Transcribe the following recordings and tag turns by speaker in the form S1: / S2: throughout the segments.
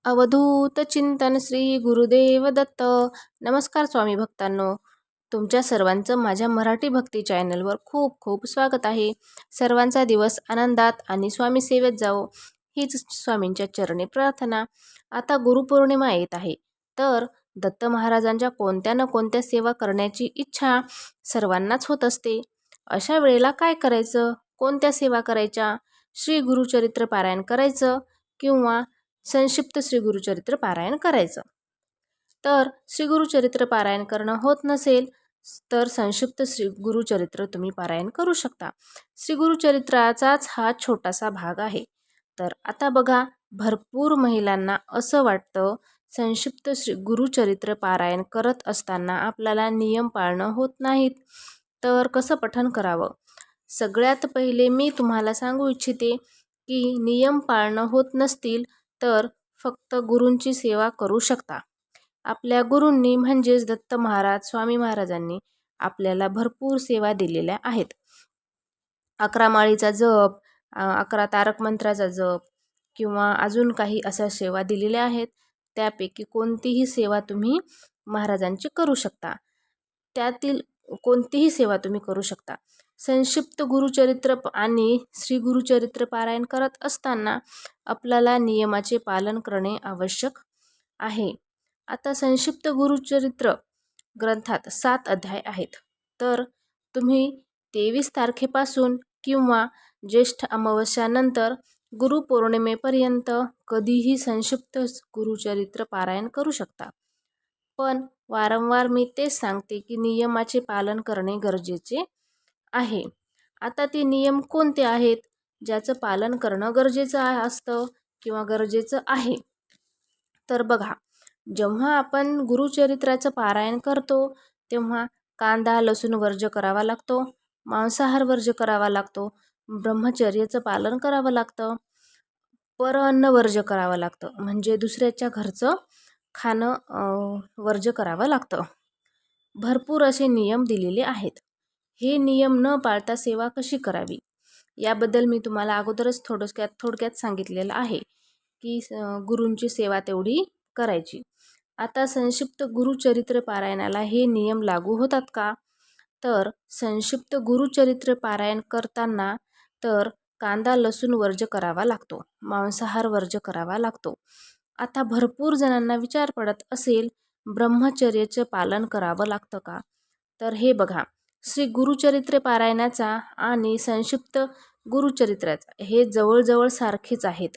S1: अवधूत चिंतन श्री गुरुदेव दत्त. नमस्कार स्वामी भक्तांनो, तुमच्या सर्वांचं माझ्या मराठी भक्ती चॅनलवर खूप खूप स्वागत आहे. सर्वांचा दिवस आनंदात आणि स्वामी सेवेत जावो हीच स्वामींच्या चरणी प्रार्थना. आता गुरुपौर्णिमा येत आहे, तर दत्त महाराजांच्या कोणत्या ना कोणत्या सेवा करण्याची इच्छा सर्वांनाच होत असते. अशा वेळेला काय करायचं, कोणत्या सेवा करायच्या? श्री गुरुचरित्र पारायण करायचं किंवा संक्षिप्त श्री गुरुचरित्र पारायण करायचं. तर श्री गुरुचरित्र पारायण करणं होत नसेल तर संक्षिप्त श्री गुरुचरित्र तुम्ही पारायण करू शकता. श्री गुरुचरित्राचाच हा छोटासा भाग आहे. तर आता बघा, भरपूर महिलांना असं वाटतं संक्षिप्त श्री गुरुचरित्र पारायण करत असताना आपल्याला नियम पाळणं होत नाहीत, तर कसं पठण करावं? सगळ्यात पहिले मी तुम्हाला सांगू इच्छिते की नियम पाळणं होत नसतील तर फक्त गुरूंची सेवा करू शकता. आपल्या गुरूंनी म्हणजेच दत्त महाराज स्वामी महाराजांनी आपल्याला भरपूर सेवा दिलेल्या आहेत. 11 माळीचा जप, 11 तारक मंत्राचा जप किंवा अजून काही अशा सेवा दिलेल्या आहेत. त्यापैकी कोणतीही सेवा तुम्ही महाराजांची करू शकता. त्यातील कोणतीही सेवा तुम्ही करू शकता. संक्षिप्त गुरुचरित्र आणि श्री गुरुचरित्र पारायण करत असताना आपल्याला नियमाचे पालन करणे आवश्यक आहे. आता संक्षिप्त गुरुचरित्र ग्रंथात 7 अध्याय आहेत, तर तुम्ही 23 तारखेपासून किंवा ज्येष्ठ अमावस्यानंतर गुरुपौर्णिमेपर्यंत कधीही संक्षिप्त गुरुचरित्र पारायण करू शकता. पण वारंवार मी तेच सांगते की नियमाचे पालन करणे गरजेचे आहे. आता ते नियम कोणते आहेत ज्याचं पालन करणं गरजेचं असतं किंवा गरजेचं आहे? तर बघा, जेव्हा आपण गुरुचरित्राचं पारायण करतो तेव्हा कांदा लसूण वर्ज्य करावा लागतो, मांसाहार वर्ज्य करावा लागतो, ब्रह्मचर्याचं पालन करावं लागतं, परअन्न वर्ज्य करावं लागतं, म्हणजे दुसऱ्याच्या घरचं खाणं वर्ज्य करावं लागतं. भरपूर असे नियम दिलेले आहेत. हे नियम न पाळता सेवा कशी करावी याबद्दल मी तुम्हाला अगोदरच थोडक्यात सांगितलेलं आहे की गुरूंची सेवा तेवढी करायची. आता संक्षिप्त गुरुचरित्र पारायणाला हे नियम लागू होतात का? तर संक्षिप्त गुरुचरित्र पारायण करताना तर कांदा लसूण वर्ज्य करावा लागतो, मांसाहार वर्ज्य करावा लागतो. आता भरपूर जणांना विचार पडत असेल, ब्रह्मचर्याचं पालन करावं लागतं का? तर हे बघा, श्री गुरुचरित्र पारायणाचा आणि संक्षिप्त गुरुचरित्राचा हे जवळजवळ सारखेच आहेत.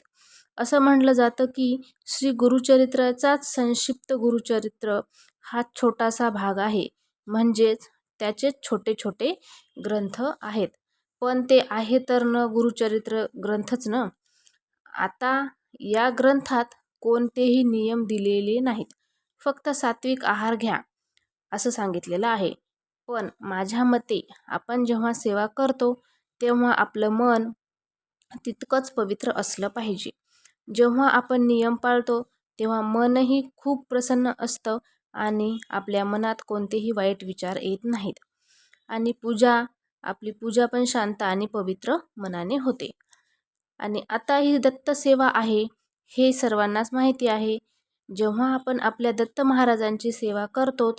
S1: असं म्हटलं जातं की श्री गुरुचरित्राचाच संक्षिप्त गुरुचरित्र हा छोटासा भाग आहे, म्हणजेच त्याचे छोटे छोटे ग्रंथ आहेत. पण ते आहे तर न गुरुचरित्र ग्रंथच न. आता या ग्रंथात कोणतेही नियम दिलेले नाहीत, फक्त सात्विक आहार घ्या असं सांगितलेलं आहे. पण माझ्या मते आपण जेव्हा सेवा करतो तेव्हा आपलं मन तितकंच पवित्र असलं पाहिजे. जेव्हा आपण नियम पाळतो तेव्हा मनही खूप प्रसन्न असतं आणि आपल्या मनात कोणतेही वाईट विचार येत नाहीत आणि आपली पूजा पण शांत आणि पवित्र मनाने होते. आणि आता ही दत्त सेवा आहे हे सर्वांनाच माहिती आहे. जेव्हा आपण आपल्या दत्त महाराजांची सेवा करतो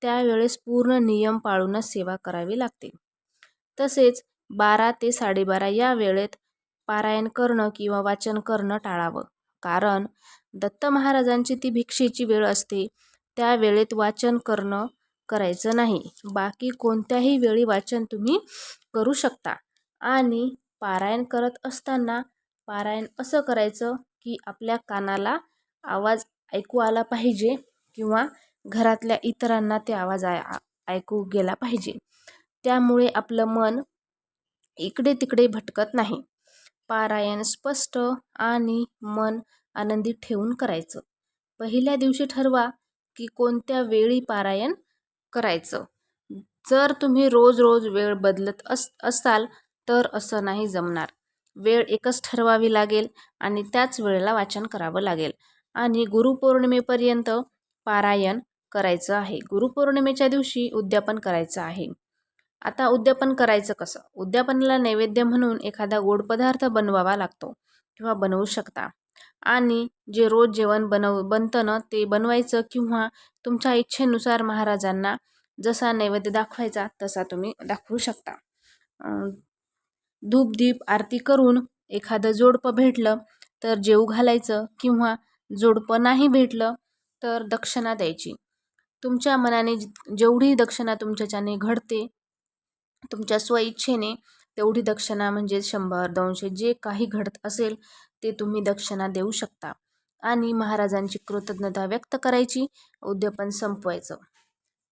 S1: त्यावेळेस पूर्ण नियम पाळूनच सेवा करावी लागते. तसेच 12 ते 12:30 या वेळेत पारायण करणं किंवा वाचन करणं टाळावं, कारण दत्त महाराजांची ती भिक्षेची वेळ असते. त्या वेळेत वाचन करायचं नाही. बाकी कोणत्याही वेळी वाचन तुम्ही करू शकता. आणि पारायण करत असताना पारायण असं करायचं की आपल्या कानाला आवाज ऐकू आला पाहिजे किंवा घरातल्या इतरांना ते आवाज ऐकू गेला पाहिजे. त्यामुळे आपलं मन इकडे तिकडे भटकत नाही. पारायण स्पष्ट आणि मन आनंदी ठेवून करायचं. पहिल्या दिवशी ठरवा की कोणत्या वेळी पारायण करायचं. जर तुम्ही रोज रोज वेळ बदलत असाल तर असं नाही जमणार. वेळ एकच ठरवावी लागेल आणि त्याच वेळेला वाचन करावं लागेल आणि गुरुपौर्णिमेपर्यंत पारायण करायचं आहे. गुरुपौर्णिमेच्या दिवशी उद्यापन करायचं आहे. आता उद्यापन करायचं कसं? उद्यापनाला नैवेद्य म्हणून एखादा गोड पदार्थ बनवावा लागतो किंवा बनवू शकता. आणि जे रोज जेवण बनतं ना ते बनवायचं, किंवा तुमच्या इच्छेनुसार महाराजांना जसा नैवेद्य दाखवायचा तसा तुम्ही दाखवू शकता. धूप दीप आरती करून एखादं जोडपं भेटलं तर जेवू घालायचं, किंवा जोडपं नाही भेटलं तर दक्षिणा द्यायची. तुमच्या मनाने जेवढी दक्षिणा तुमच्याच्याने घडते, तुमच्या स्वइच्छेने तेवढी दक्षिणा म्हणजे 100-200 जे काही घडत असेल ते तुम्ही दक्षिणा देऊ शकता. आणि महाराजांची कृतज्ञता व्यक्त करायची, उद्यापन संपवायचं.